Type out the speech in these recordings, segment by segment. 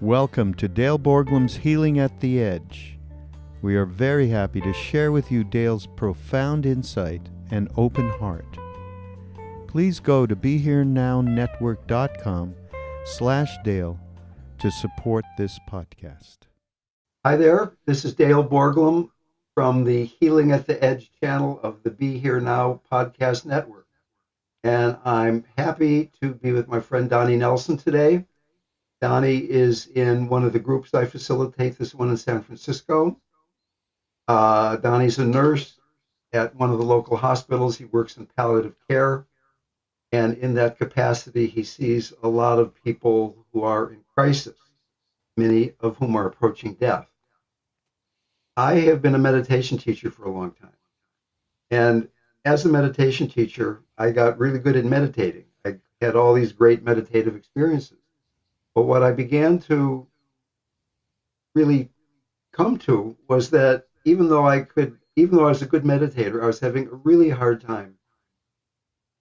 Welcome to Dale Borglum's Healing at the Edge. We are very happy to share with you Dale's profound insight and open heart. Please go to BeHereNowNetwork.com/Dale to support this podcast. Hi there, this is Dale Borglum from the Healing at the Edge channel of the Be Here Now podcast network. And I'm happy to be with my friend Donnie Nelson today. Donnie is in one of the groups I facilitate, this one in San Francisco. Donnie's a nurse at one of the local hospitals. He works in palliative care. And in that capacity, he sees a lot of people who are in crisis, many of whom are approaching death. I have been a meditation teacher for a long time. And as a meditation teacher, I got really good at meditating. I had all these great meditative experiences. But what I began to really come to was that even though I was a good meditator, I was having a really hard time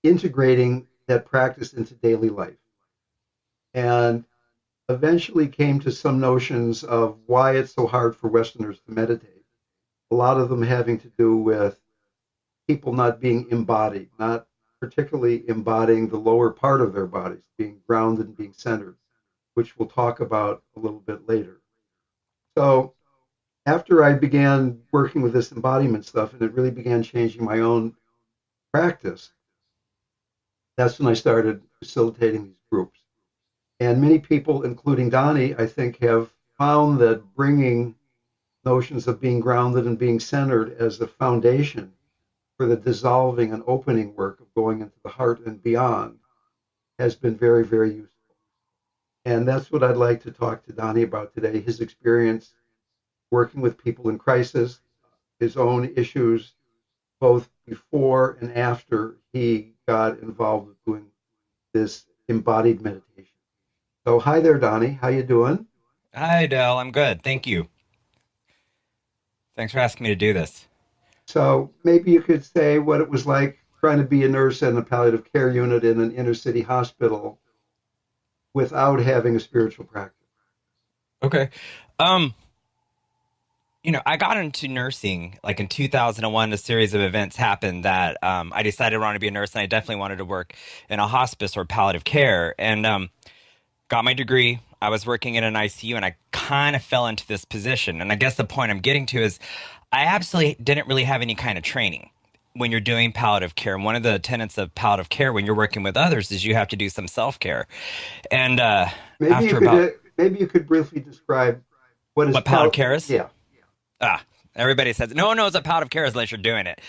integrating that practice into daily life. And eventually came to some notions of why it's so hard for Westerners to meditate. A lot of them having to do with people not being embodied, not particularly embodying the lower part of their bodies, being grounded and being centered, which we'll talk about a little bit later. So after I began working with this embodiment stuff and it really began changing my own practice, that's when I started facilitating these groups. And many people, including Donnie, I think, have found that bringing notions of being grounded and being centered as the foundation for the dissolving and opening work of going into the heart and beyond has been very, very useful. And that's what I'd like to talk to Donnie about today, his experience working with people in crisis, his own issues, both before and after he got involved with doing this embodied meditation. So hi there, Donnie. How you doing? Hi, Dale. I'm good. Thank you. Thanks for asking me to do this. So maybe you could say what it was like trying to be a nurse in a palliative care unit in an inner city hospital without having a spiritual practice. Okay. I got into nursing like in 2001. A series of events happened that I decided I wanted to be a nurse, and I definitely wanted to work in a hospice or palliative care. And got my degree. I was working in an ICU, and I kind of fell into this position. And I guess the point I'm getting to is I absolutely didn't really have any kind of training when you're doing palliative care. And one of the tenets of palliative care when you're working with others is you have to do some self-care. And maybe you could briefly describe what palliative care is? Yeah. Everybody says, no one knows what palliative care is unless you're doing it.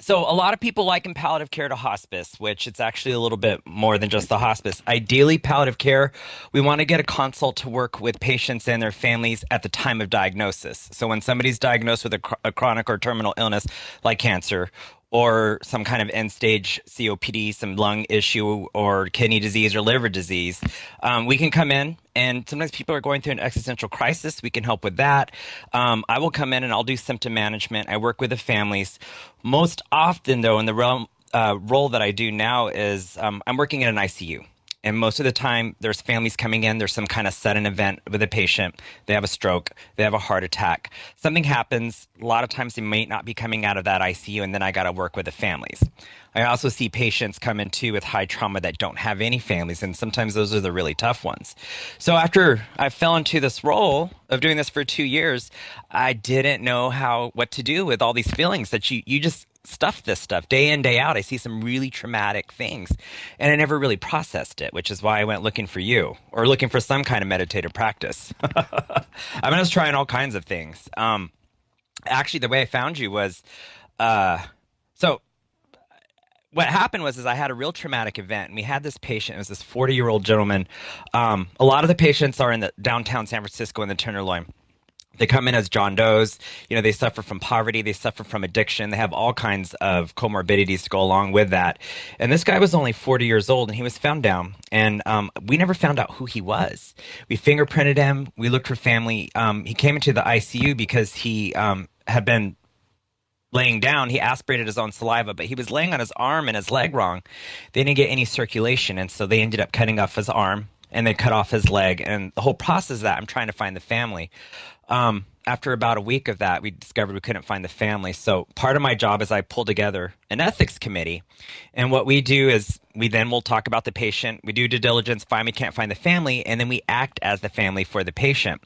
So a lot of people liken palliative care to hospice, which it's actually a little bit more than just the hospice. Ideally, palliative care, we want to get a consult to work with patients and their families at the time of diagnosis. So when somebody's diagnosed with a chronic or terminal illness like cancer or some kind of end-stage COPD, some lung issue or kidney disease or liver disease, we can come in, and sometimes people are going through an existential crisis. We can help with that. I will come in and I'll do symptom management. I work with the families. Most often, though, in the role that I do now is I'm working in an ICU. And most of the time, there's families coming in. There's some kind of sudden event with a patient. They have a stroke. They have a heart attack. Something happens. A lot of times, they may not be coming out of that ICU, and then I got to work with the families. I also see patients come in, too, with high trauma that don't have any families, and sometimes those are the really tough ones. So after I fell into this role of doing this for 2 years, I didn't know what to do with all these feelings that you just stuff this stuff day in, day out. I see some really traumatic things, and I never really processed it, which is why I went looking for you or looking for some kind of meditative practice. I was trying all kinds of things. Actually, the way I found you was, so what happened was I had a real traumatic event, and we had this patient. It was this 40-year-old gentleman. A lot of the patients are in the downtown San Francisco in the Tenderloin. They come in as John Does. They suffer from poverty. They suffer from addiction. They have all kinds of comorbidities to go along with that. And this guy was only 40 years old, and he was found down. And we never found out who he was. We fingerprinted him. We looked for family. He came into the ICU because he had been laying down. He aspirated his own saliva, but he was laying on his arm and his leg wrong. They didn't get any circulation, and so they ended up cutting off his arm and they cut off his leg. And the whole process of that, I'm trying to find the family. After about a week of that, we discovered we couldn't find the family. So part of my job is I pull together an ethics committee. And what we do is we then will talk about the patient. We do due diligence, find we can't find the family, and then we act as the family for the patient.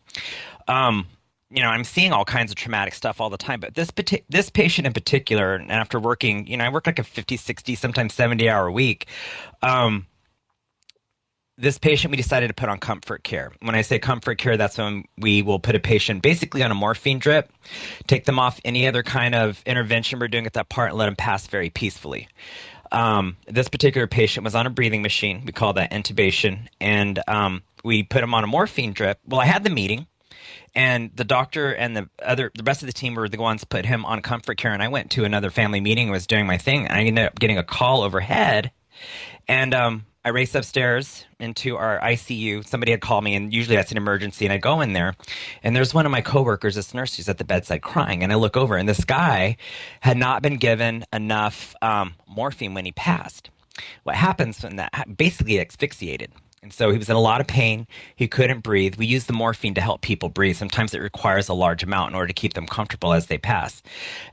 I'm seeing all kinds of traumatic stuff all the time, but this patient in particular, and after working, I work like a 50, 60, sometimes 70-hour week. This patient we decided to put on comfort care. When I say comfort care, that's when we will put a patient basically on a morphine drip, take them off any other kind of intervention we're doing at that part, and let them pass very peacefully. This particular patient was on a breathing machine. We call that intubation. And we put him on a morphine drip. Well, I had the meeting, and the doctor and the rest of the team were the ones put him on comfort care. And I went to another family meeting and was doing my thing. And I ended up getting a call overhead. And I raced upstairs into our ICU. Somebody had called me, and usually that's an emergency. And I go in there, and there's one of my coworkers, this nurse, who's at the bedside crying. And I look over, and this guy had not been given enough morphine when he passed. What happens when that basically asphyxiated. And so he was in a lot of pain. He couldn't breathe. We use the morphine to help people breathe. Sometimes it requires a large amount in order to keep them comfortable as they pass.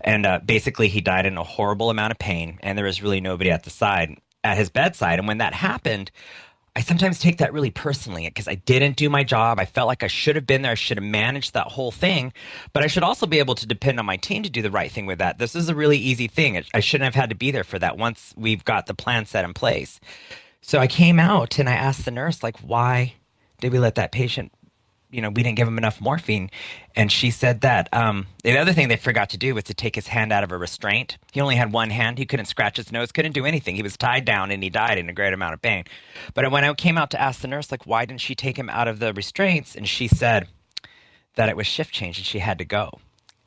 And basically, he died in a horrible amount of pain, and there was really nobody at his bedside. And when that happened, I sometimes take that really personally because I didn't do my job. I felt like I should have been there. I should have managed that whole thing. But I should also be able to depend on my team to do the right thing with that. This is a really easy thing. I shouldn't have had to be there for that once we've got the plan set in place. So I came out and I asked the nurse, like, why did we let that patient, we didn't give him enough morphine? And she said that the other thing they forgot to do was to take his hand out of a restraint. He only had one hand. He couldn't scratch his nose, couldn't do anything. He was tied down and he died in a great amount of pain. But when I came out to ask the nurse, like, why didn't she take him out of the restraints? And she said that it was shift change and she had to go.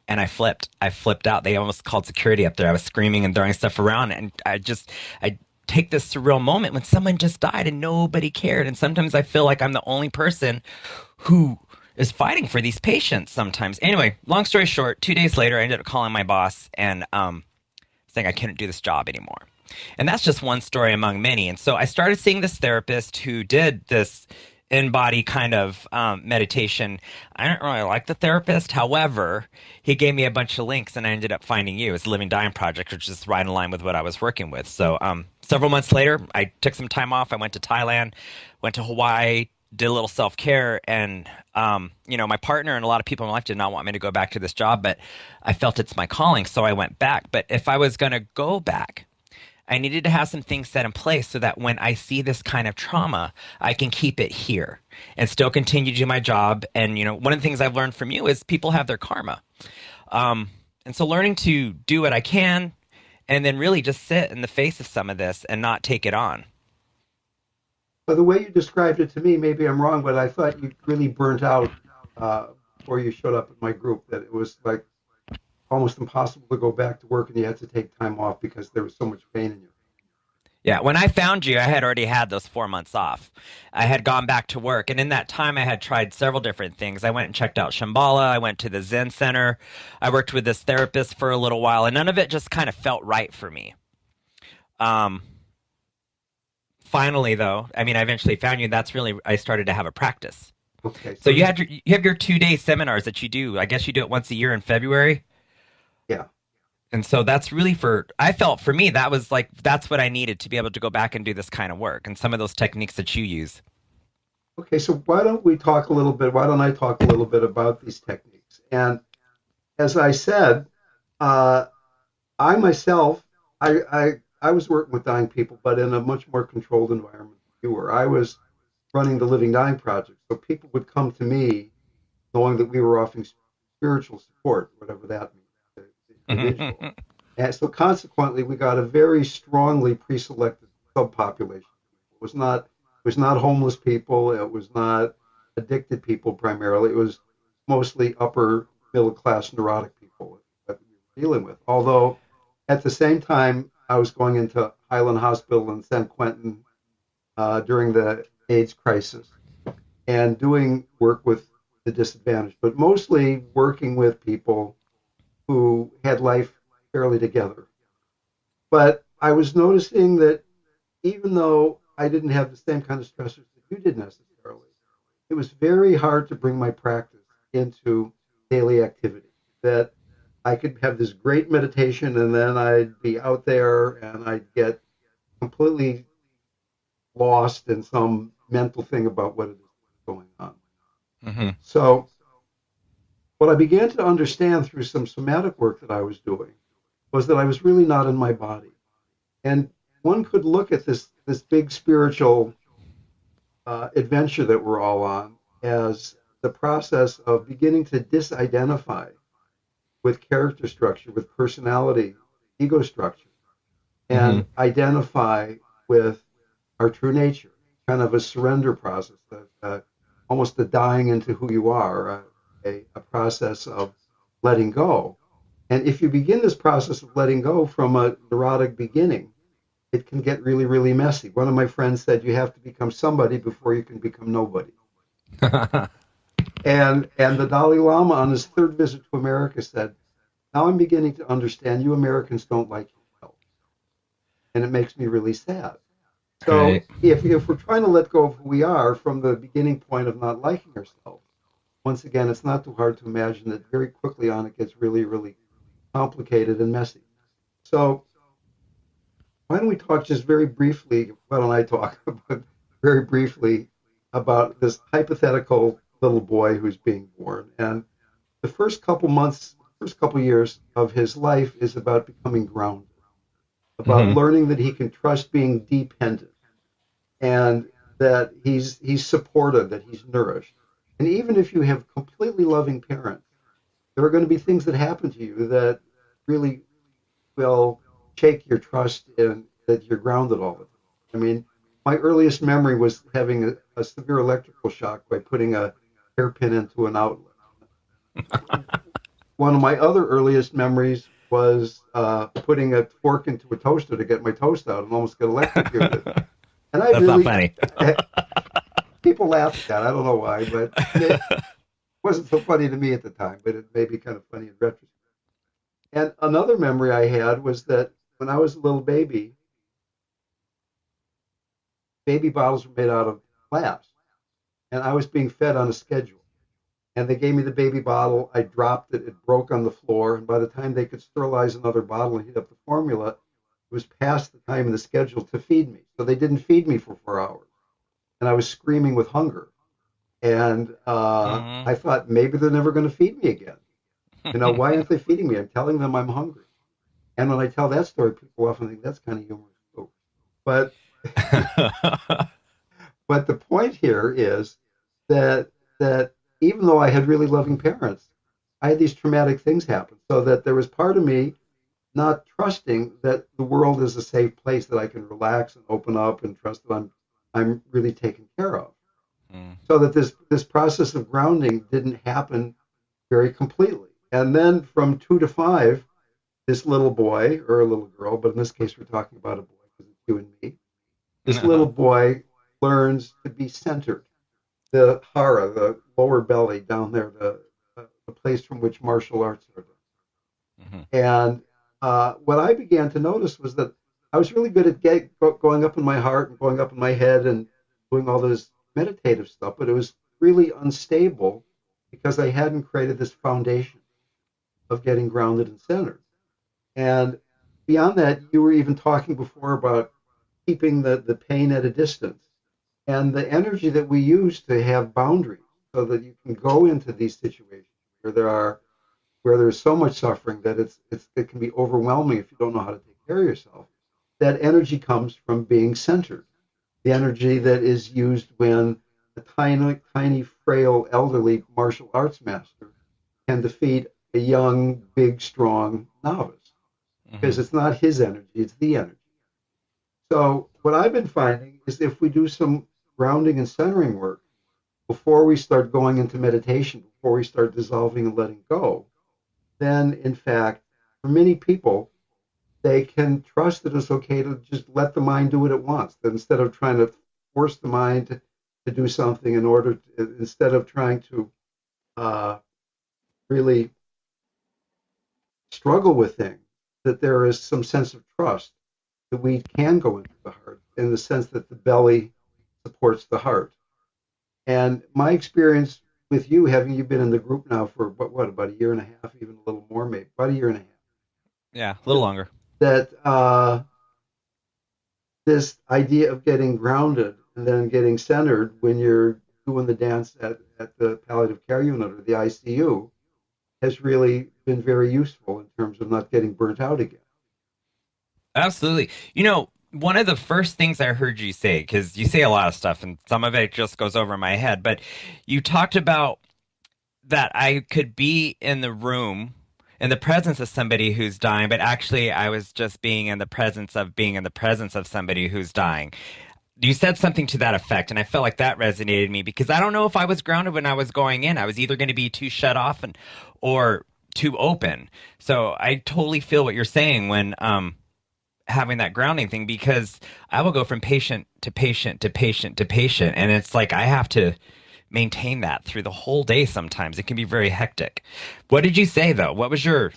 And I flipped out. They almost called security up there. I was screaming and throwing stuff around. And I take this surreal moment when someone just died and nobody cared. And sometimes I feel like I'm the only person who is fighting for these patients sometimes. Anyway, long story short, 2 days later, I ended up calling my boss and saying I couldn't do this job anymore. And that's just one story among many. And so I started seeing this therapist who did this in-body kind of meditation. I don't really like the therapist. However, he gave me a bunch of links, and I ended up finding you. It's a Living Dying Project, which is right in line with what I was working with. So several months later, I took some time off. I went to Thailand, went to Hawaii, did a little self-care, and my partner and a lot of people in my life did not want me to go back to this job, but I felt it's my calling, so I went back. But if I was going to go back, I needed to have some things set in place so that when I see this kind of trauma, I can keep it here and still continue to do my job. And, one of the things I've learned from you is people have their karma. And so learning to do what I can and then really just sit in the face of some of this and not take it on. But the way you described it to me, maybe I'm wrong, but I thought you really burnt out before you showed up at my group, that it was like almost impossible to go back to work and you had to take time off because there was so much pain in you. Yeah, when I found you, I had already had those 4 months off. I had gone back to work, and in that time, I had tried several different things. I went and checked out Shambhala. I went to the Zen Center. I worked with this therapist for a little while, and none of it just kind of felt right for me. Finally, though, I eventually found you. That's really, I started to have a practice. Okay. So you have your 2-day seminars that you do. I guess you do it once a year in February. Yeah. And so that's really I felt for me, that was like, that's what I needed to be able to go back and do this kind of work and some of those techniques that you use. Okay, so why don't I talk a little bit about these techniques? And as I said, I myself, I was working with dying people, but in a much more controlled environment than you were. I was running the Living Dying Project, so people would come to me knowing that we were offering spiritual support, whatever that means. Individual. And so consequently, we got a very strongly pre-selected subpopulation. It was not homeless people. It was not addicted people primarily. It was mostly upper middle class neurotic people that we were dealing with. Although at the same time, I was going into Highland Hospital in San Quentin during the AIDS crisis and doing work with the disadvantaged, but mostly working with people who had life fairly together. But I was noticing that even though I didn't have the same kind of stressors that you did necessarily, it was very hard to bring my practice into daily activity. That I could have this great meditation and then I'd be out there and I'd get completely lost in some mental thing about what it is going on. Hmm. So what I began to understand through some somatic work that I was doing was that I was really not in my body. And one could look at this big spiritual adventure that we're all on as the process of beginning to disidentify with character structure, with personality, ego structure, Hmm. and identify with our true nature, kind of a surrender process, almost the dying into who you are, a process of letting go. And if you begin this process of letting go from a neurotic beginning, it can get really, really messy. One of my friends said you have to become somebody before you can become nobody. And the Dalai Lama on his third visit to America said, now I'm beginning to understand you Americans don't like yourself. And it makes me really sad. So Right. if we're trying to let go of who we are from the beginning point of not liking ourselves, once again, it's not too hard to imagine that very quickly on it gets really, really complicated and messy. So why don't we talk just very briefly, why don't I talk about very briefly about this hypothetical little boy who's being born. And the first couple months, first couple years of his life is about becoming grounded, about Hmm. learning that he can trust being dependent and that he's supported, that he's nourished. And even if you have completely loving parents, there are going to be things that happen to you that really will shake your trust in that you're grounded all the time. I mean, my earliest memory was having a severe electrical shock by putting a hairpin into an outlet. One of my other earliest memories was putting a fork into a toaster to get my toast out and almost get electrocuted. And I That's not really, funny. people laugh at that. I don't know why, but it wasn't so funny to me at the time, but it may be kind of funny in retrospect. And another memory I had was that when I was a little baby, baby bottles were made out of glass, and I was being fed on a schedule. And they gave me the baby bottle. I dropped it. It broke on the floor. And by the time they could sterilize another bottle and heat up the formula, it was past the time in the schedule to feed me. So they didn't feed me for 4 hours. And I was screaming with hunger. And Mm. I thought maybe they're never going to feed me again. You know, why aren't they feeding me? I'm telling them I'm hungry. And when I tell that story, people often think that's kind of humorous too. But but the point here is that that even though I had really loving parents, I had these traumatic things happen. So that there was part of me not trusting that the world is a safe place that I can relax and open up and trust that I'm really taken care of. Mm. So that this process of grounding didn't happen very completely. And then from 2 to 5, this little boy or a little girl, but in this case we're talking about a boy because it's you and me. This little boy learns to be centered. The hara, the lower belly down there, the place from which martial arts are done. Mhm. And what I began to notice was that I was really good at going up in my heart and going up in my head and doing all this meditative stuff, but it was really unstable because I hadn't created this foundation of getting grounded and centered. And beyond that, you were even talking before about keeping the pain at a distance and the energy that we use to have boundaries so that you can go into these situations where there's so much suffering that it can be overwhelming if you don't know how to take care of yourself. That energy comes from being centered. The energy that is used when a tiny, tiny, frail, elderly martial arts master can defeat a young, big, strong novice because Mhm. it's not his energy, it's the energy. So what I've been finding is if we do some grounding and centering work before we start going into meditation, before we start dissolving and letting go, then in fact, for many people, they can trust that it's okay to just let the mind do what it wants. That instead of trying to force the mind to do something instead of trying to uh, really struggle with things, that there is some sense of trust that we can go into the heart in the sense that the belly supports the heart. And my experience with you, having you been in the group now for about a year and a half, even a little more, maybe about a year and a half, Yeah, a little longer. that this idea of getting grounded and then getting centered when you're doing the dance at the palliative care unit or the ICU has really been very useful in terms of not getting burnt out again. Absolutely. One of the first things I heard you say, because you say a lot of stuff and some of it just goes over my head, but you talked about that I could be in the room in the presence of somebody who's dying, but actually I was just being in the presence of being in the presence of somebody who's dying. You said something to that effect, and I felt like that resonated with me because I don't know if I was grounded when I was going in. I was either going to be too shut off or too open. So I totally feel what you're saying when having that grounding thing, because I will go from patient to patient to patient to patient, and it's like I have to maintain that through the whole day. Sometimes it can be very hectic. What did you say though? What was your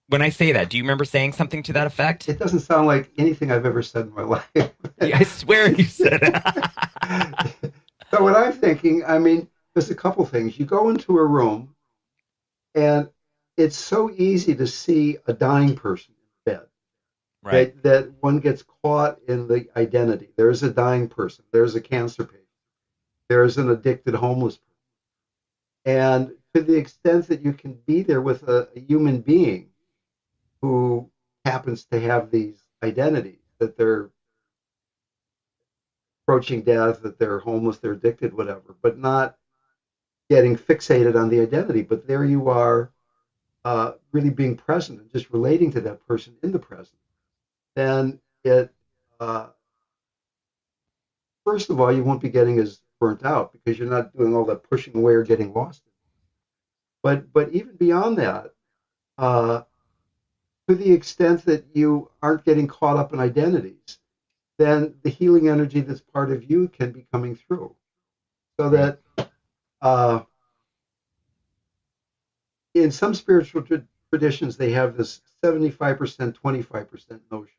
when I say that? Do you remember saying something to that effect? It doesn't sound like anything I've ever said in my life. I swear you said it. So what I'm thinking, I mean, there's a couple things. You go into a room, and it's so easy to see a dying person in bed Right. that one gets caught in the identity. There's a dying person. There's a cancer patient. There's an addicted homeless person. And to the extent that you can be there with a human being who happens to have these identities, that they're approaching death, that they're homeless, they're addicted, whatever, but not getting fixated on the identity. But there you are, really being present and just relating to that person in the present. Then it, uh, first of all, you won't be getting as burnt out because you're not doing all that pushing away or getting lost. But even beyond that, uh, to the extent that you aren't getting caught up in identities, then the healing energy that's part of you can be coming through. So Right. that uh, in some spiritual traditions, they have this 75%, 25% notion.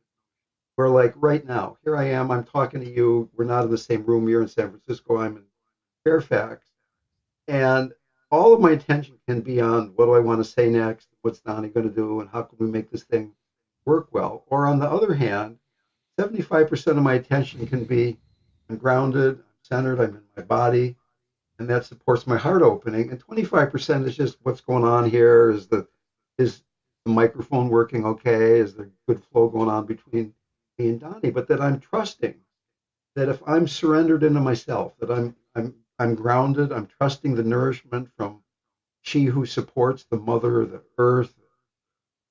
Where, like right now, here I am, I'm talking to you. We're not in the same room. You're in San Francisco, I'm in Fairfax. And all of my attention can be on what do I want to say next? What's Donnie going to do? And how can we make this thing work well? Or on the other hand, 75% of my attention can be I'm grounded, I'm centered, I'm in my body, and that supports my heart opening. And 25% is just what's going on here. Is the microphone working okay? Is there good flow going on between me and Donnie? But that I'm trusting that if I'm surrendered into myself, that I'm grounded, I'm trusting the nourishment from she who supports the mother, the earth,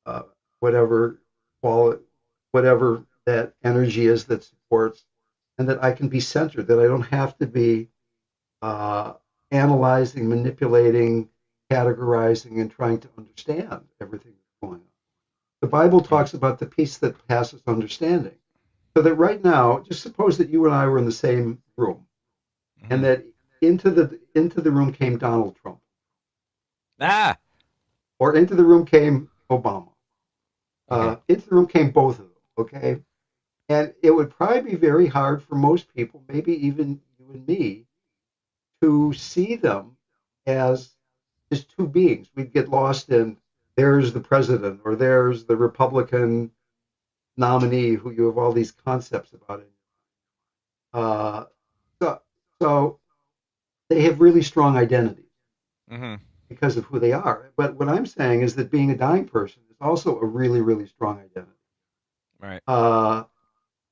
uh, whatever quality, whatever that energy is that supports, and that I can be centered, that I don't have to be uh, analyzing, manipulating, categorizing, and trying to understand everything that's going on. The Bible talks about the peace that passes understanding. So that right now, just suppose that you and I were in the same room, and Hmm. that into the room came Donald Trump, Ah. or into the room came Obama, Okay. into the room came both of them. Okay, and it would probably be very hard for most people, maybe even you and me, to see them as just two beings. We'd get lost in there's the president or there's the Republican nominee who you have all these concepts about it. Uh, so, so they have really strong identities Hmm. because of who they are. But what I'm saying is that being a dying person is also a really, really strong identity. Right. Uh,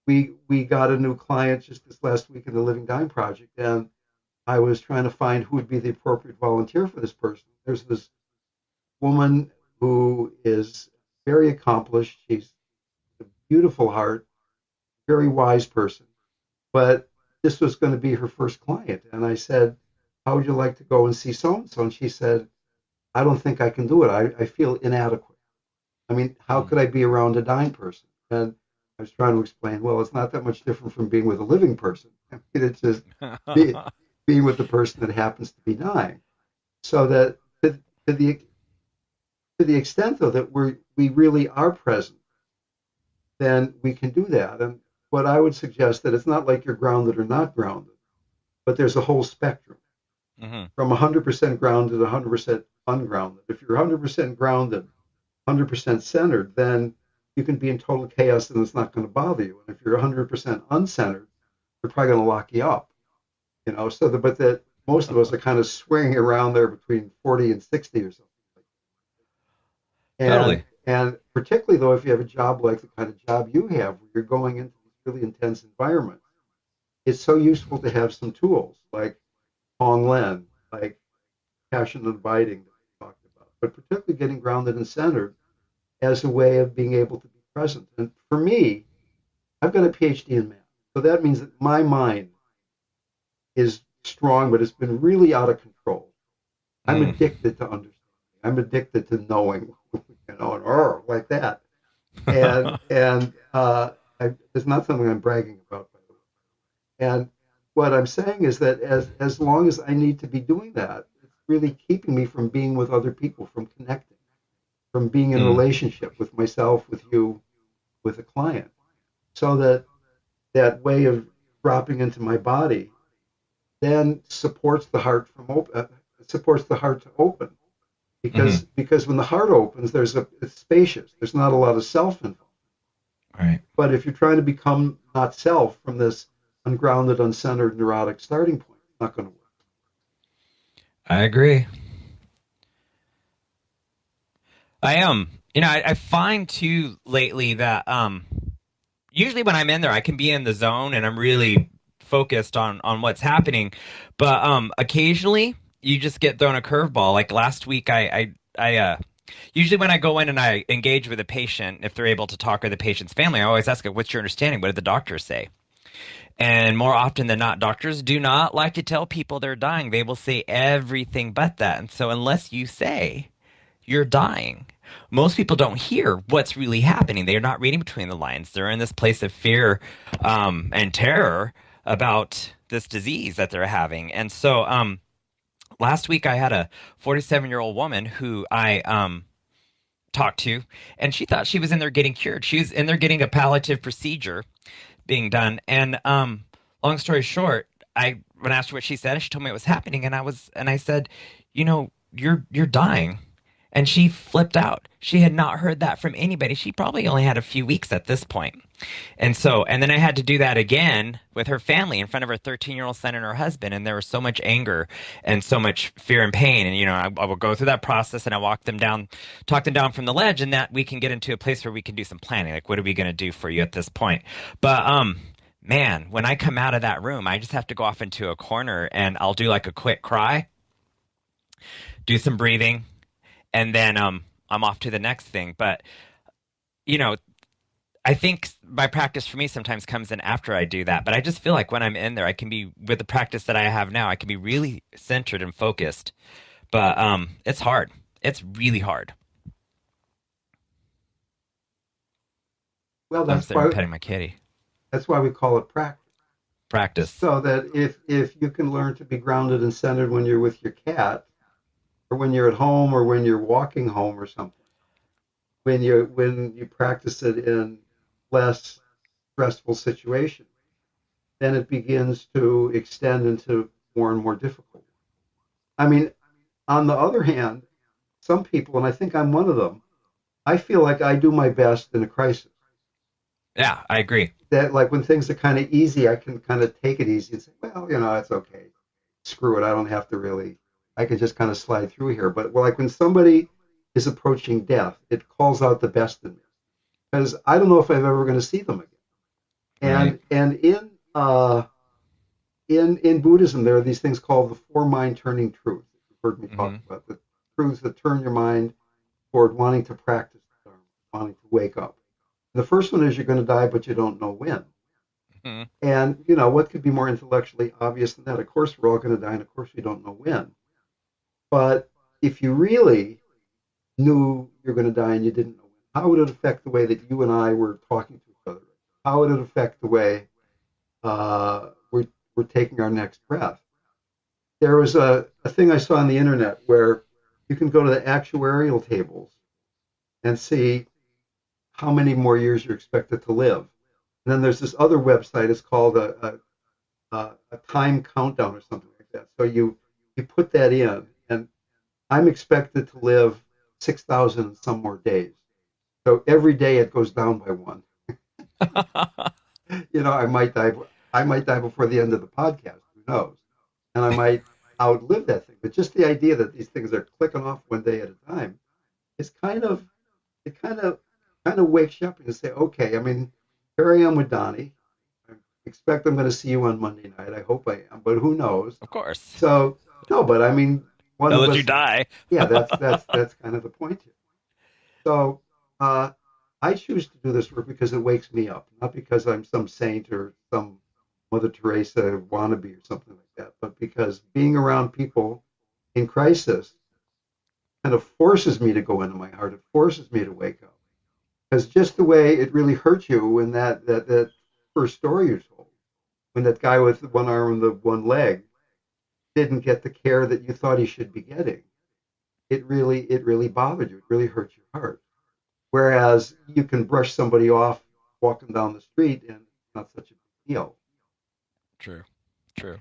we got a new client just this last week in the Living Dying Project, and I was trying to find who would be the appropriate volunteer for this person. There's this woman who is very accomplished. She's a beautiful heart, very wise person. But this was going to be her first client. And I said, how would you like to go and see so and so? And she said, I don't think I can do it. I feel inadequate. I mean, how Mm. could I be around a dying person? And I was trying to explain, well, it's not that much different from being with a living person. I mean, it's just be, being with the person that happens to be dying. So that to the to the extent though that we really are present, then we can do that. And what I would suggest that it's not like you're grounded or not grounded, but there's a whole spectrum. Hmm. from 100% grounded to 100% ungrounded. If you're 100% grounded, 100% centered, then you can be in total chaos and it's not going to bother you. And if you're 100% uncentered, they're probably going to lock you up. So but that most of us are kind of swinging around there between 40 and 60 or something. Totally. And particularly though, if you have a job like the kind of job you have, where you're going into these really intense environments, it's so useful to have some tools like Hong Len, like passion and abiding that we talked about, but particularly getting grounded and centered as a way of being able to be present. And for me, I've got a PhD in math, so that means that my mind is strong, but it's been really out of control. I'm Mm. addicted to understanding. I'm addicted to knowing, like that. And it's not something I'm bragging about, by the way. And what I'm saying is that as long as I need to be doing that, it's really keeping me from being with other people, from connecting, from being in Mm. relationship with myself, with you, with a client. So that way of dropping into my body then supports the heart supports the heart to open Hmm. because when the heart opens, it's spacious. There's not a lot of self involved. Right. But if you're trying to become not self from this ungrounded, uncentered, neurotic starting point, it's not going to work. I agree. I am. I find too lately that usually when I'm in there, I can be in the zone and I'm really focused on what's happening. But occasionally you just get thrown a curveball. Like last week, I usually when I go in and I engage with a patient, if they're able to talk or the patient's family, I always ask, "What's your understanding? What did the doctors say?" And more often than not, doctors do not like to tell people they're dying. They will say everything but that. And so unless you say you're dying, most people don't hear what's really happening. They're not reading between the lines. They're in this place of fear and terror about this disease that they're having. And so last week I had a 47-year-old woman who I talked to, and she thought she was in there getting cured. She was in there getting a palliative procedure being done. And long story short, I when I asked her what she said, she told me what was happening, and I said, you're dying. And she flipped out. She had not heard that from anybody. She probably only had a few weeks at this point. And then I had to do that again with her family in front of her 13-year-old son and her husband. And there was so much anger and so much fear and pain. And, I will go through that process and I talk them down from the ledge, and that we can get into a place where we can do some planning. Like, what are we going to do for you at this point? But, man, when I come out of that room, I just have to go off into a corner and I'll do like a quick cry, do some breathing, and then I'm off to the next thing. But you know, I think my practice for me sometimes comes in after I do that. But I just feel like when I'm in there, I can be with the practice that I have now. I can be really centered and focused. But it's hard. It's really hard. Well, So I'm sitting here petting my kitty. that's why we call it practice. Practice. So that if you can learn to be grounded and centered when you're with your cat, or when you're at home, or when you're walking home or something, when you practice it in less stressful situations, then it begins to extend into more and more difficult. I mean, on the other hand, some people, and I think I'm one of them, I feel like I do my best in a crisis. Yeah, I agree. That like when things are kind of easy, I can kind of take it easy and say, well, it's okay. Screw it. I don't have to really. I can just kind of slide through here. But like when somebody is approaching death, it calls out the best in me because I don't know if I'm ever going to see them again. Right. And in Buddhism, there are these things called the four mind turning truths. You've heard me talk Hmm. about the truths that turn your mind toward wanting to practice the Dharma, wanting to wake up. The first one is you're going to die, but you don't know when. Hmm. And what could be more intellectually obvious than that? Of course, we're all going to die, and of course, we don't know when. But if you really knew you're going to die and you didn't know when, how would it affect the way that you and I were talking to each other? How would it affect the way we're taking our next breath? There was a thing I saw on the internet where you can go to the actuarial tables and see how many more years you're expected to live. And then there's this other website. It's called a time countdown or something like that. So you put that in, and I'm expected to live 6,000 and some more days. So every day it goes down by one. I might die. I might die before the end of the podcast. Who knows? And I might outlive that thing. But just the idea that these things are clicking off one day at a time is it kind of wakes you up and you say, okay, I mean, here I am with Donnie. I expect I'm going to see you on Monday night. I hope I am, but who knows? Of course. So no, but I mean, one Don't of let us. you die. Yeah, that's kind of the point here. So I choose to do this work because it wakes me up, not because I'm some saint or some Mother Teresa wannabe or something like that, but because being around people in crisis kind of forces me to go into my heart. It forces me to wake up. Because just the way it really hurt you when that first story you told, when that guy with one arm and the one leg didn't get the care that you thought he should be getting, it really bothered you. It really hurt your heart. Whereas you can brush somebody off walking down the street and it's not such a big deal. True. True.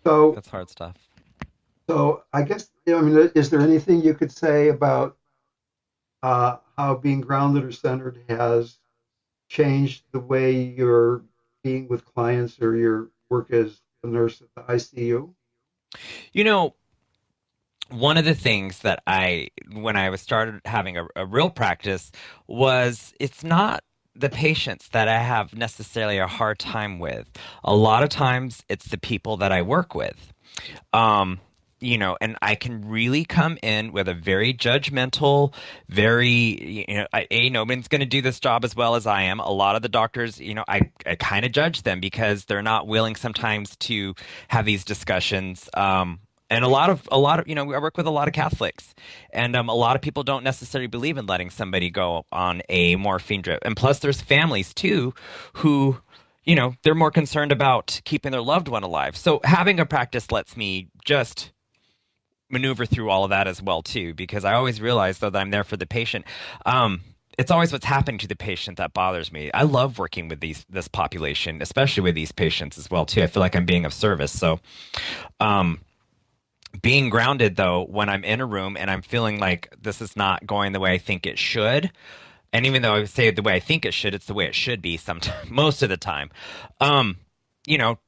So That's hard stuff. so I guess I mean, is there anything you could say about how being grounded or centered has changed the way you're being with clients or your work as a nurse at the ICU? You know, one of the things that when I was started having a real practice, was it's not the patients that I have necessarily a hard time with. A lot of times it's the people that I work with. Um, and I can really come in with a very judgmental, very, nobody's going to do this job as well as I am. A lot of the doctors, I kind of judge them because they're not willing sometimes to have these discussions. And a lot of, I work with a lot of Catholics, and a lot of people don't necessarily believe in letting somebody go on a morphine drip. And plus, there's families too who, they're more concerned about keeping their loved one alive. So having a practice lets me just maneuver through all of that as well too, because I always realize though that I'm there for the patient. It's always what's happening to the patient that bothers me. I love working with this population, especially with these patients as well too. I feel like I'm being of service. So, being grounded though, when I'm in a room and I'm feeling like this is not going the way I think it should, and even though I say it the way I think it should, it's the way it should be sometimes, most of the time. You know,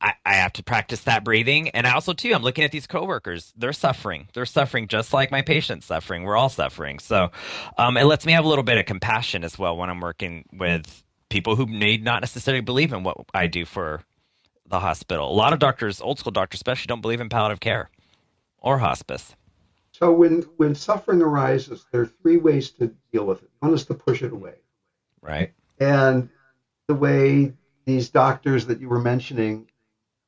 I have to practice that breathing. And I also too, I'm looking at these coworkers. They're suffering. They're suffering just like my patient's suffering. We're all suffering. So it lets me have a little bit of compassion as well when I'm working with people who may not necessarily believe in what I do for the hospital. A lot of doctors, old school doctors especially, don't believe in palliative care or hospice. So when suffering arises, there are three ways to deal with it. One is to push it away. Right. And the way these doctors that you were mentioning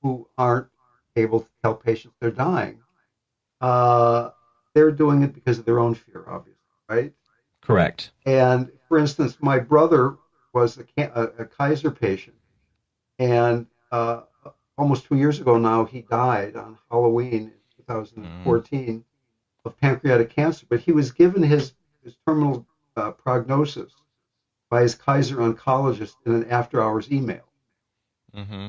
who aren't able to tell patients they're dying, they're doing it because of their own fear, obviously, right? Correct. And for instance, my brother was a Kaiser patient, and almost 2 years ago now, he died on Halloween in 2014 of pancreatic cancer. But he was given his terminal prognosis by his Kaiser oncologist in an after-hours email. Mm-hmm.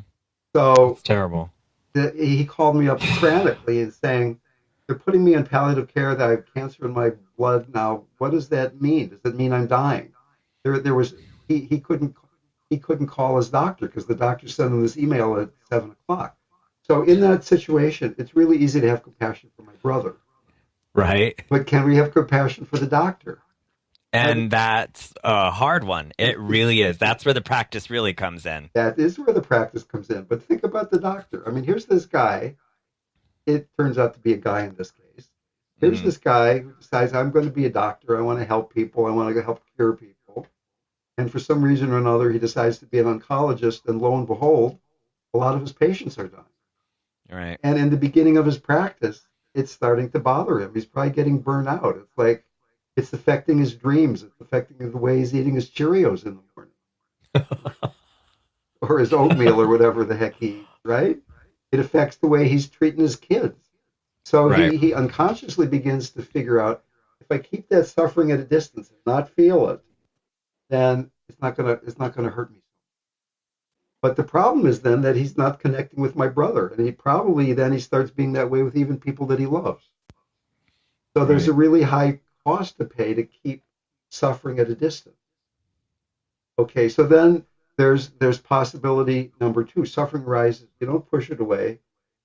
So it's terrible. He called me up frantically and saying, "They're putting me in palliative care. That I have cancer in my blood now. What does that mean? Does that mean I'm dying?" There was he couldn't call his doctor because the doctor sent him this email at 7 o'clock. So in that situation, it's really easy to have compassion for my brother. Right. But can we have compassion for the doctor? And that's a hard one. It really is. That's where the practice really comes in. That is where the practice comes in. But think about the doctor. I mean, here's this guy. It turns out to be a guy in this case. Here's this guy who decides, I'm going to be a doctor. I want to help people. I want to help cure people. And for some reason or another, he decides to be an oncologist. And lo and behold, a lot of his patients are dying. Right. And in the beginning of his practice, it's starting to bother him. He's probably getting burnt out. It's like, it's affecting his dreams. It's affecting the way he's eating his Cheerios in the morning. Or his oatmeal or whatever the heck he eats, right? It affects the way he's treating his kids. So Right. he unconsciously begins to figure out, if I keep that suffering at a distance and not feel it, then it's not gonna hurt me. But the problem is then that he's not connecting with my brother. And he starts being that way with even people that he loves. So there's Right. a really high cost to pay to keep suffering at a distance. Okay, so then there's possibility number two. Suffering arises. You don't push it away.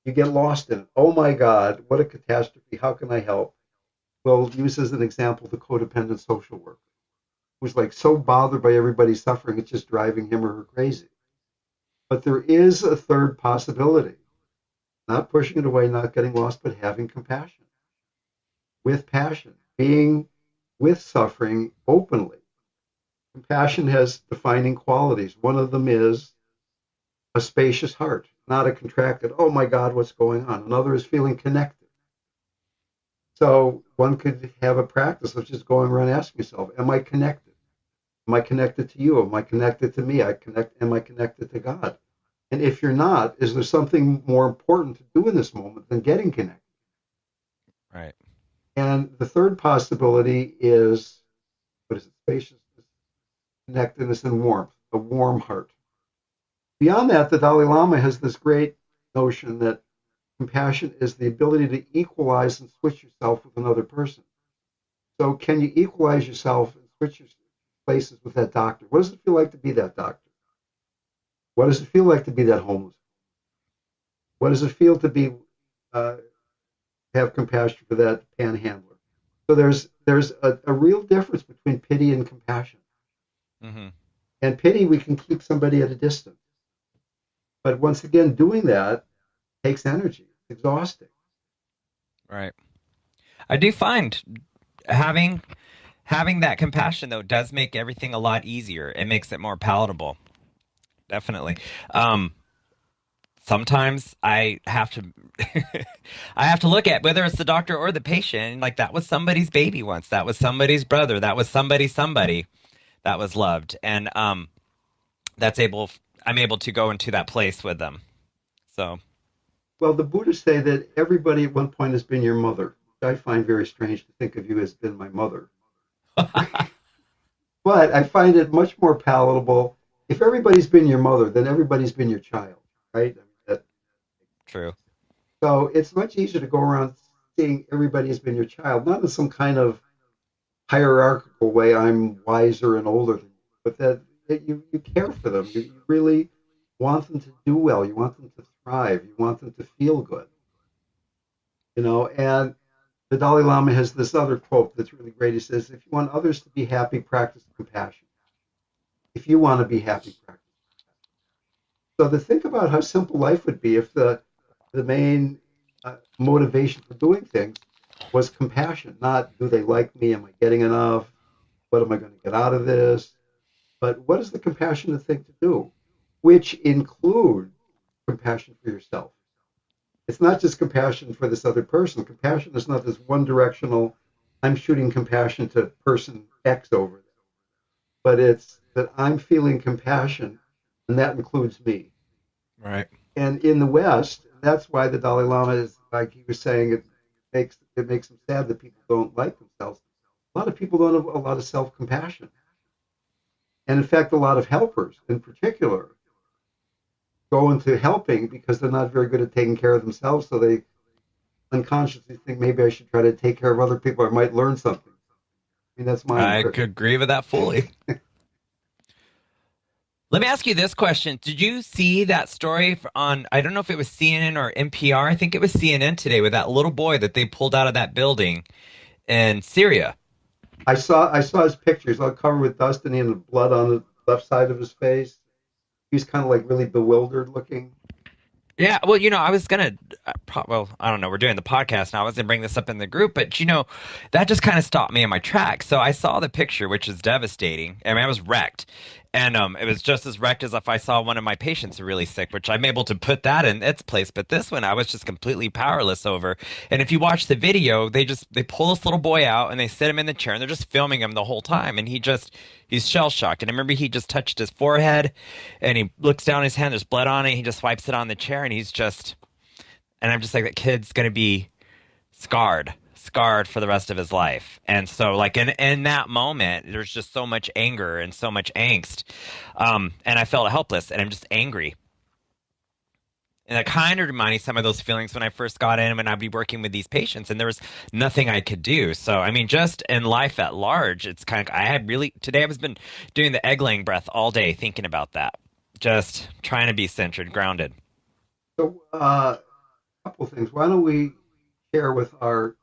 You get lost in it. Oh my God, what a catastrophe. How can I help? Well, use as an example the codependent social worker who's like so bothered by everybody's suffering, it's just driving him or her crazy. But there is a third possibility. Not pushing it away, not getting lost, but having compassion with passion, being with suffering openly. Compassion has defining qualities. One of them is a spacious heart, not a contracted, oh my God, what's going on? Another is feeling connected. So one could have a practice of just going around asking yourself, am I connected? Am I connected to you? Am I connected to me? Am I connected to God? And if you're not, is there something more important to do in this moment than getting connected? Right. And the third possibility is, what is it? Spaciousness, connectedness, and warmth, a warm heart. Beyond that, the Dalai Lama has this great notion that compassion is the ability to equalize and switch yourself with another person. So can you equalize yourself and switch your places with that doctor? What does it feel like to be that doctor? What does it feel like to be that homeless? What does it feel to be have compassion for that panhandler? So there's a real difference between pity and compassion. Mm-hmm. And pity, we can keep somebody at a distance. But once again, doing that takes energy. It's exhausting. Right. I do find having that compassion though does make everything a lot easier. It makes it more palatable. Definitely. Sometimes I have to I have to look at whether it's the doctor or the patient, like that was somebody's baby once. That was somebody's brother. That was somebody that was loved. And that's able I'm able to go into that place with them. So, Well, the Buddhists say that everybody at one point has been your mother, which I find very strange to think of you as been my mother. But I find it much more palatable. If everybody's been your mother, then everybody's been your child, right? true. So it's much easier to go around seeing everybody has been your child, not in some kind of hierarchical way, I'm wiser and older than you, but that you care for them. You really want them to do well. You want them to thrive. You want them to feel good. And the Dalai Lama has this other quote that's really great. He says, if you want others to be happy, practice compassion. If you want to be happy, practice. So to think about how simple life would be if the main motivation for doing things was compassion, not do they like me? Am I getting enough? What am I going to get out of this? But what is the compassionate thing to do? Which include compassion for yourself. It's not just compassion for this other person. Compassion is not this one directional, I'm shooting compassion to person X over there, but it's that I'm feeling compassion, and that includes me. Right. And in the West, that's why the Dalai Lama is, like he was saying, it makes him sad that people don't like themselves. A lot of people don't have a lot of self-compassion. And in fact, a lot of helpers in particular go into helping because they're not very good at taking care of themselves. So they unconsciously think maybe I should try to take care of other people. I might learn something. I mean, that's my I could impression. agree with that fully. Let me ask you this question. Did you see that story on, I don't know if it was CNN or NPR? I think it was CNN today with that little boy that they pulled out of that building in Syria. I saw his pictures all covered with dust and he had blood on the left side of his face. He's kind of like really bewildered looking. Yeah, well, I was gonna, well, I don't know. We're doing the podcast now. I was gonna bring this up in the group, but that just kind of stopped me in my tracks. So I saw the picture, which is devastating. I mean, I was wrecked, and it was just as wrecked as if I saw one of my patients really sick, which I'm able to put that in its place. But this one, I was just completely powerless over. And if you watch the video, they pull this little boy out and they sit him in the chair and they're just filming him the whole time, and he's shell shocked. And I remember he just touched his forehead, and he looks down his hand. There's blood on it. He just wipes it on the chair, and I'm just like, that kid's gonna be scarred scarred for the rest of his life. And so, like, in that moment, there's just so much anger and so much angst. And I felt helpless, and I'm just angry. And it kind of reminded me some of those feelings when I first got in, when I'd be working with these patients, and there was nothing I could do. So, I mean, just in life at large, it's kind of, today I was been doing the egg-laying breath all day, thinking about that, just trying to be centered, grounded. So, a couple of things. Why don't we share with our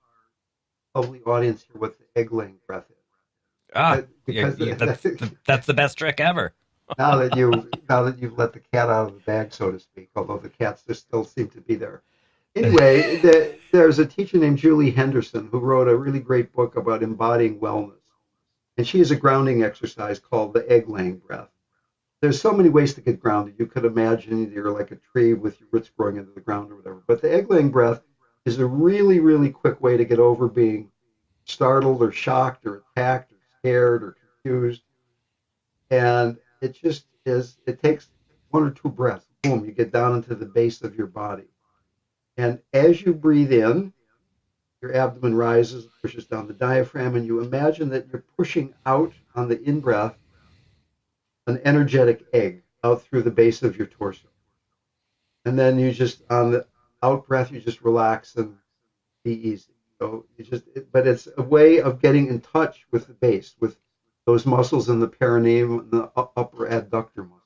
lovely audience here what the egg-laying breath is? Because That's the best trick ever. now that you've let the cat out of the bag, so to speak, although the cats just still seem to be there. Anyway, there's a teacher named Julie Henderson who wrote a really great book about embodying wellness. And she has a grounding exercise called the egg-laying breath. There's so many ways to get grounded. You could imagine you're like a tree with your roots growing into the ground or whatever. But the egg-laying breath is a really, really quick way to get over being startled or shocked or attacked or scared or confused. And it just is, it takes one or two breaths. Boom, you get down into the base of your body. And as you breathe in, your abdomen rises, pushes down the diaphragm, and you imagine that you're pushing out on the in-breath an energetic egg out through the base of your torso. And then you just, on the out breath, you just relax and be easy. So but it's a way of getting in touch with the base, with those muscles in the perineum and the upper adductor muscle.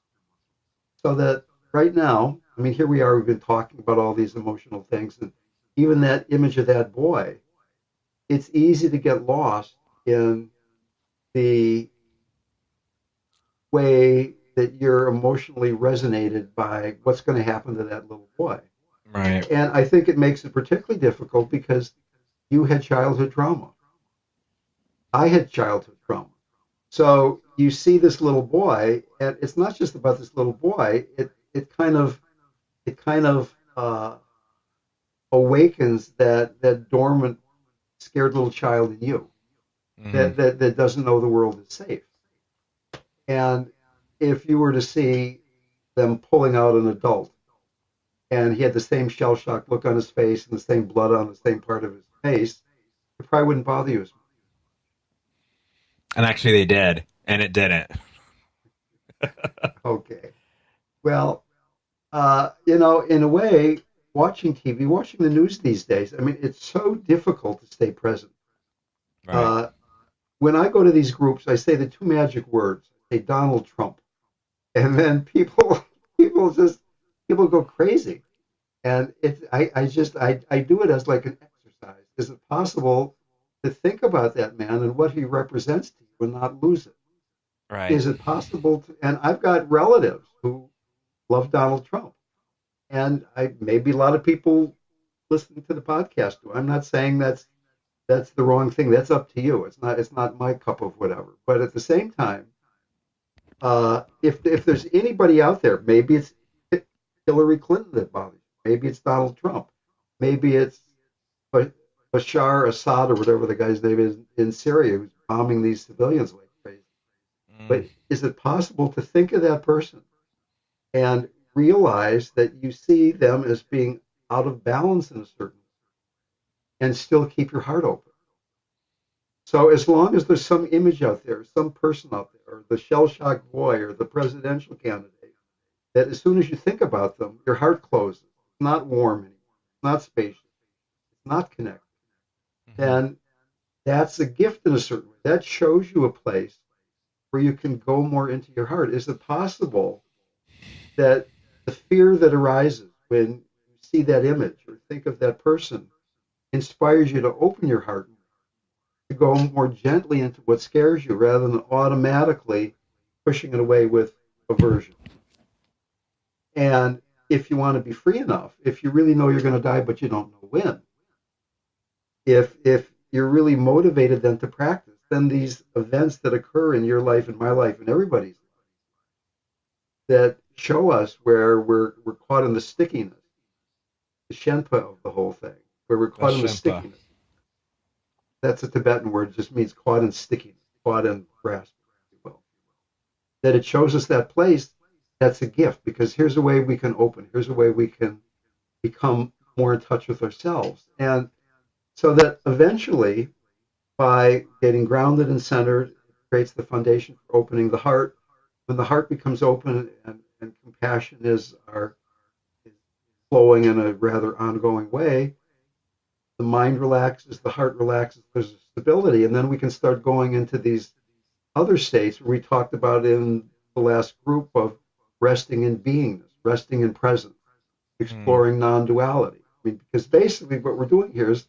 So that right now, I mean, here we are, we've been talking about all these emotional things, and even that image of that boy, it's easy to get lost in the way that you're emotionally resonated by what's going to happen to that little boy. Right. And I think it makes it particularly difficult because you had childhood trauma. I had childhood trauma. So you see this little boy, and it's not just about this little boy. It kind of awakens that dormant, scared little child in you that doesn't know the world is safe. And if you were to see them pulling out an adult, and he had the same shell-shocked look on his face and the same blood on the same part of his face, it probably wouldn't bother you as much. And actually they did, and it didn't. Okay. Well, in a way, watching TV, watching the news these days, I mean, it's so difficult to stay present. Right. When I go to these groups, I say the two magic words. I say Donald Trump. And then people go crazy. And I do it as like an exercise. Is it possible to think about that man and what he represents to you and not lose it? Right. Is it possible to, and I've got relatives who love Donald Trump. And maybe a lot of people listening to the podcast do. I'm not saying that's the wrong thing. That's up to you. It's not my cup of whatever. But at the same time, if there's anybody out there, maybe it's Hillary Clinton that bothers you. Maybe it's Donald Trump. Maybe it's Bashar Assad or whatever the guy's name is in Syria who's bombing these civilians like crazy. But is it possible to think of that person and realize that you see them as being out of balance in a certain way and still keep your heart open? So as long as there's some image out there, some person out there, or the shell-shocked boy or the presidential candidate, that as soon as you think about them, your heart closes. It's not warm anymore. It's not spacious. It's not connected. Then that's a gift in a certain way. That shows you a place where you can go more into your heart. Is it possible that the fear that arises when you see that image or think of that person inspires you to open your heart, to go more gently into what scares you rather than automatically pushing it away with aversion? And if you want to be free enough, if you really know you're going to die but you don't know when, if you're really motivated then to practice, then these events that occur in your life and my life and everybody's life that show us where we're caught in the stickiness, the shenpa of the whole thing, where we're caught in the stickiness. That's a Tibetan word. It just means caught in stickiness, caught in grasping, if you will. That it shows us that place, that's a gift, because here's a way we can open. Here's a way we can become more in touch with ourselves. And So that eventually, by getting grounded and centered, it creates the foundation for opening the heart. When the heart becomes open and compassion is flowing in a rather ongoing way, the mind relaxes, the heart relaxes, there's a stability, and then we can start going into these other states where we talked about in the last group of resting in beingness, resting in presence, Mm. exploring non-duality. I mean, because basically what we're doing here is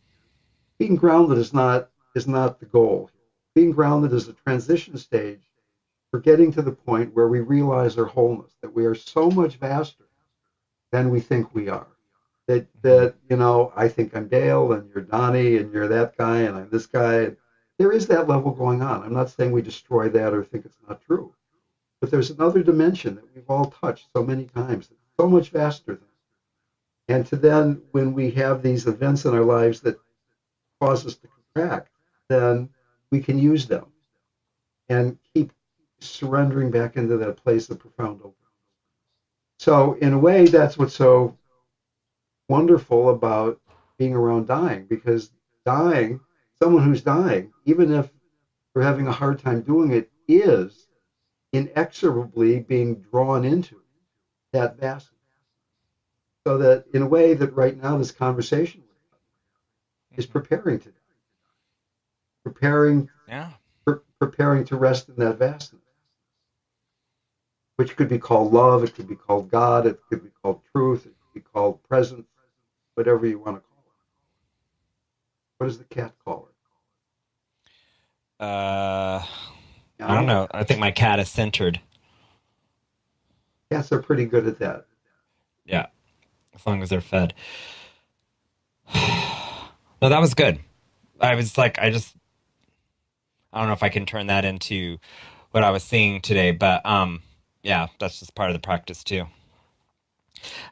being grounded is not the goal. Being grounded is a transition stage for getting to the point where we realize our wholeness, that we are so much vaster than we think we are. Mhm. That I think I'm Dale and you're Donnie and you're that guy and I'm this guy. There is that level going on. I'm not saying we destroy that or think it's not true, but there's another dimension that we've all touched so many times that's so much vaster than. And to then, when we have these events in our lives that cause us to contract, then we can use them and keep surrendering back into that place of profound openness. So, in a way, that's what's so wonderful about being around dying, because dying, someone who's dying, even if they're having a hard time doing it, is inexorably being drawn into that vastness. So that in a way that right now this conversation is Mhm. preparing to die, preparing Yeah. preparing to rest in that vastness, which could be called love, it could be called God, it could be called truth, it could be called presence, whatever you want to call it. What does the cat call Uh, it? I don't Meow. know. I think my cat is centered. Cats are pretty good at that. Yeah, as long as they're fed. No, that was good. I was like, I don't know if I can turn that into what I was seeing today, but yeah, that's just part of the practice too.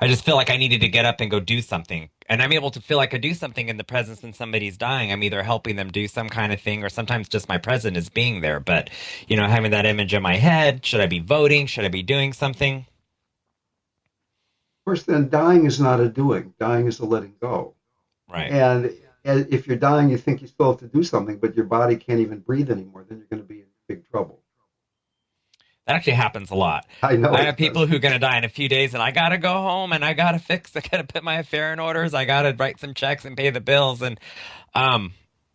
I just feel like I needed to get up and go do something. And I'm able to feel like I do something in the presence when somebody's dying. I'm either helping them do some kind of thing or sometimes just my presence is being there. But, having that image in my head, should I be voting? Should I be doing something? Of course, then dying is not a doing. Dying is a letting go. Right. And if you're dying, you think you still have to do something, but your body can't even breathe anymore. Then you're going to be in big trouble. That actually happens a lot. I know I it have people does. who are going to die in a few days and I got to go home and I got to I got to put my affair in orders. I got to write some checks and pay the bills. And Um,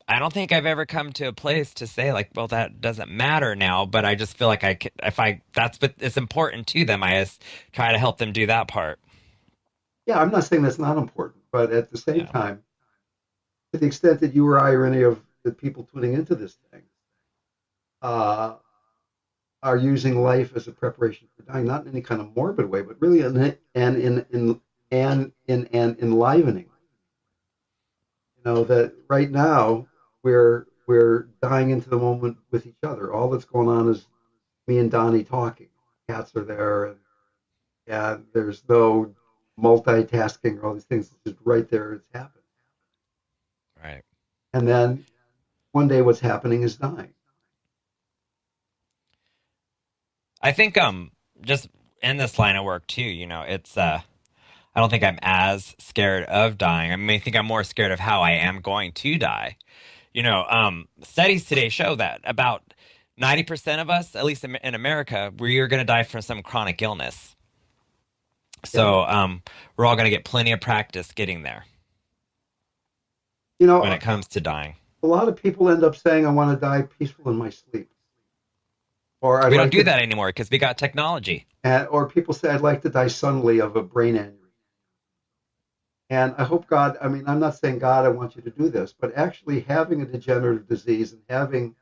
I don't think I've ever come to a place to say like, well, that doesn't matter now. But I just feel like that's what is important to them. I just try to help them do that part. Yeah, I'm not saying that's not important, but at the same Yeah. time, to the extent that you or I or any of the people tuning into this thing uh, are using life as a preparation for dying, not in any kind of morbid way, but really in an enlivening. That right now we're dying into the moment with each other. All that's going on is me and Donnie talking. Cats are there, and there's no multitasking or all these things. It's just right there. It's happening. Right. And then one day, what's happening is dying. I think just in this line of work too, it's I don't think I'm as scared of dying. I mean, I think I'm more scared of how I am going to die. Studies today show that about 90% of us, at least in America, we are going to die from some chronic illness. Yeah. So we're all going to get plenty of practice getting there You when know, it comes to dying. a lot of people end up saying, "I want to die peaceful in my sleep," or "I'd We don't like do to," that anymore because we got technology. or people say, "I'd like to die suddenly of a brain aneurysm." And I hope God, I mean, I'm not saying, God, I want you to do this, but actually having a degenerative disease and having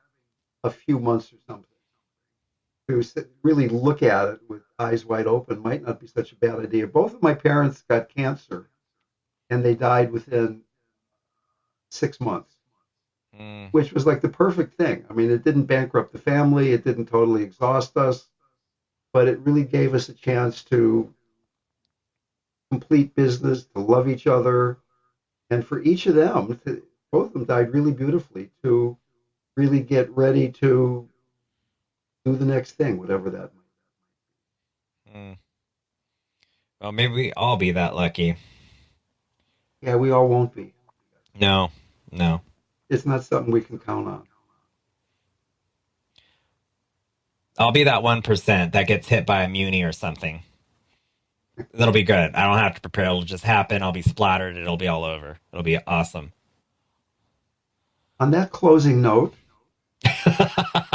a few months or something to really look at it with eyes wide open might not be such a bad idea. Both of my parents got cancer and they died within 6 months, Mm, which was like the perfect thing. I mean, it didn't bankrupt the family, it didn't totally exhaust us, but it really gave us a chance to complete business, to love each other, and for each of them, both of them died really beautifully to really get ready to do the next thing, whatever that might mm. Well, maybe we all be that lucky. be. Yeah, we all won't be. No. No. It's not something we can count on. I'll be that 1% that gets hit by a muni or something. That'll be good. I don't have to prepare. It'll just happen. I'll be splattered. It'll be all over. It'll be awesome. On that closing note, I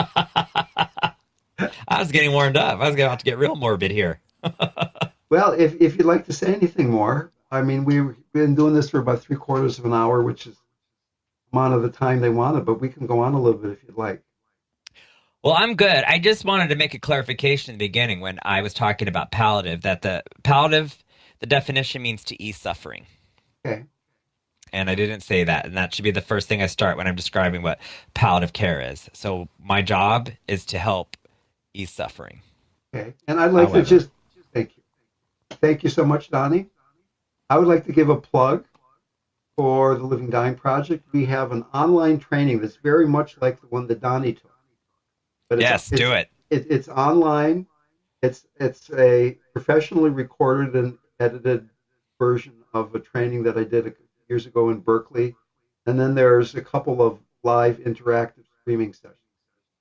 was getting warmed up. I was about to get real morbid here. well, if you'd like to say anything more, I mean, we've been doing this for about 3/4 of an hour, which is the amount of the time they wanted, but we can go on a little bit if you'd like. Well, I'm good. I just wanted to make a clarification in the beginning when I was talking about palliative, that the palliative, the definition means to ease suffering. Okay. And I didn't say that. And that should be the first thing I start when I'm describing what palliative care is. So my job is to help ease suffering. Okay. And I'd like to just thank you. Thank you so much, Donnie. I would like to give a plug for the Living Dying Project. We have an online training that's very much like the one that Donnie took. But do it. It's online. It's a professionally recorded and edited version of a training that I did years ago in Berkeley. And then there's a couple of live interactive streaming sessions.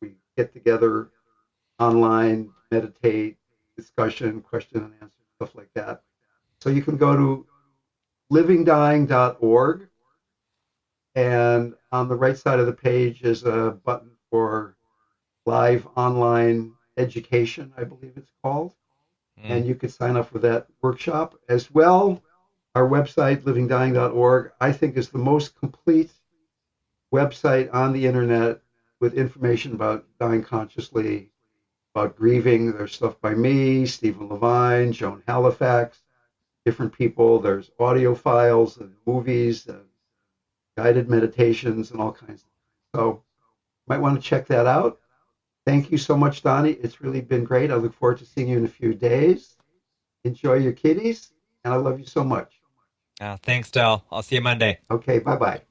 We get together online, meditate, discussion, question and answer, stuff like that. So you can go to livingdying.org, and on the right side of the page is a button for live online education, I believe it's called. And you could sign up for that workshop as well. Our website, livingdying.org, I think is the most complete website on the internet with information about dying consciously, about grieving. There's stuff by me, Stephen Levine, Joan Halifax, different people. There's audio files and movies and guided meditations and all kinds of things. So you might want to check that out. Thank you so much, Donnie. It's really been great. I look forward to seeing you in a few days. Enjoy your kitties, and I love you so much. Thanks, Del. I'll see you Monday. Okay, bye-bye.